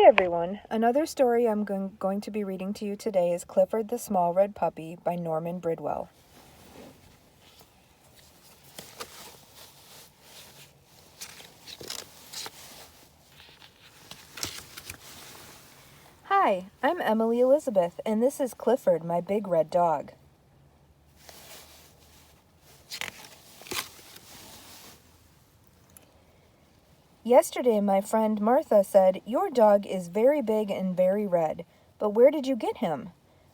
Hi everyone! Another story I'm going to be reading to you today is Clifford the Small Red Puppy by Norman Bridwell. Hi, I'm Emily Elizabeth, and this is Clifford, my big red dog. Yesterday, my friend Martha said, "Your dog is very big and very red, but where did you get him?"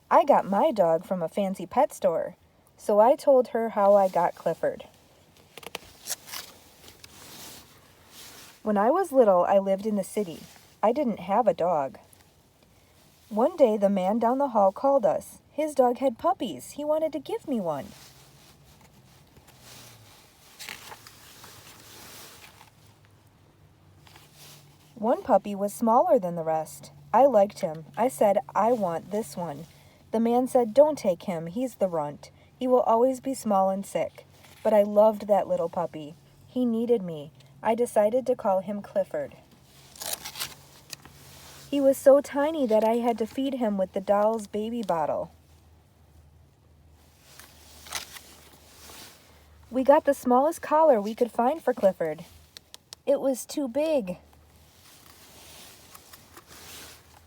"I got my dog from a fancy pet store." So I told her how I got Clifford. When I was little, I lived in the city. I didn't have a dog. One day, the man down the hall called us. His dog had puppies. He wanted to give me one. One puppy was smaller than the rest. I liked him. I said, "I want this one." The man said, "Don't take him. He's the runt. He will always be small and sick." But I loved that little puppy. He needed me. I decided to call him Clifford. He was so tiny that I had to feed him with the doll's baby bottle. We got the smallest collar we could find for Clifford. It was too big.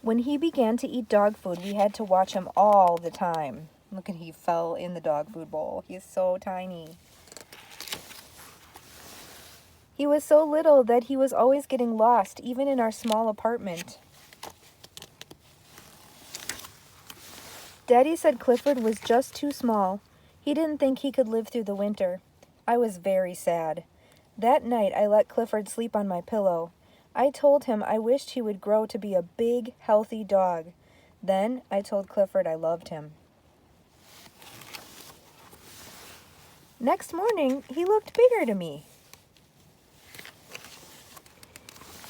When he began to eat dog food, we had to watch him all the time. Look at, he fell in the dog food bowl. He is so tiny. He was so little that he was always getting lost, even in our small apartment. Daddy said Clifford was just too small. He didn't think he could live through the winter. I was very sad. That night, I let Clifford sleep on my pillow. I told him I wished he would grow to be a big, healthy dog. Then I told Clifford I loved him. Next morning, he looked bigger to me.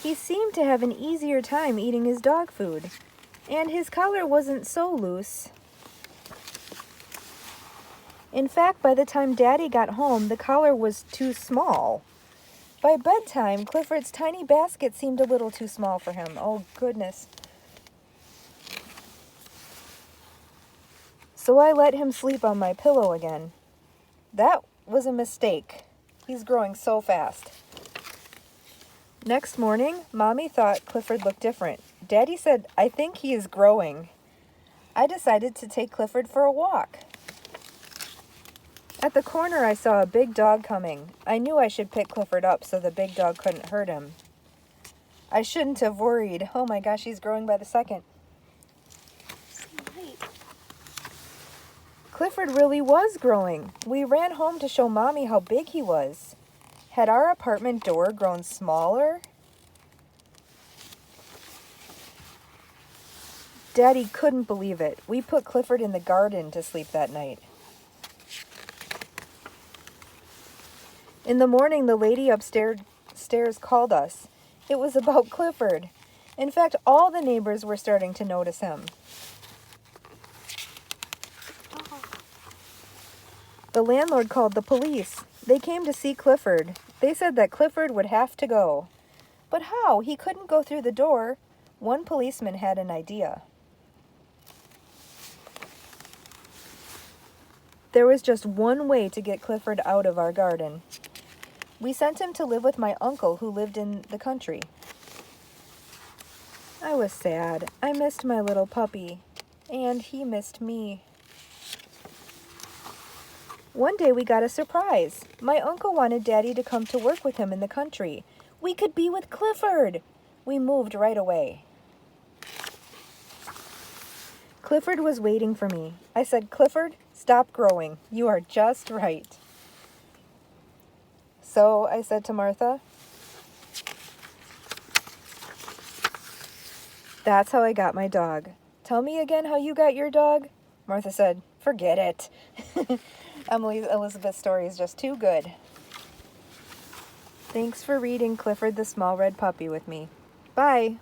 He seemed to have an easier time eating his dog food, and his collar wasn't so loose. In fact, by the time Daddy got home, the collar was too small. By bedtime, Clifford's tiny basket seemed a little too small for him. Oh, goodness. So I let him sleep on my pillow again. That was a mistake. He's growing so fast. Next morning, Mommy thought Clifford looked different. Daddy said, "I think he is growing." I decided to take Clifford for a walk. At the corner, I saw a big dog coming. I knew I should pick Clifford up so the big dog couldn't hurt him. I shouldn't have worried. Oh my gosh, he's growing by the second. Clifford really was growing. We ran home to show Mommy how big he was. Had our apartment door grown smaller? Daddy couldn't believe it. We put Clifford in the garden to sleep that night. In the morning, the lady upstairs called us. It was about Clifford. In fact, all the neighbors were starting to notice him. The landlord called the police. They came to see Clifford. They said that Clifford would have to go. But how? He couldn't go through the door. One policeman had an idea. There was just one way to get Clifford out of our garden. We sent him to live with my uncle who lived in the country. I was sad. I missed my little puppy, and he missed me. One day we got a surprise. My uncle wanted Daddy to come to work with him in the country. We could be with Clifford. We moved right away. Clifford was waiting for me. I said, "Clifford, stop growing. You are just right." So I said to Martha, "That's how I got my dog." "Tell me again how you got your dog." Martha said, "Forget it." Emily Elizabeth's story is just too good. Thanks for reading Clifford the Small Red Puppy with me. Bye.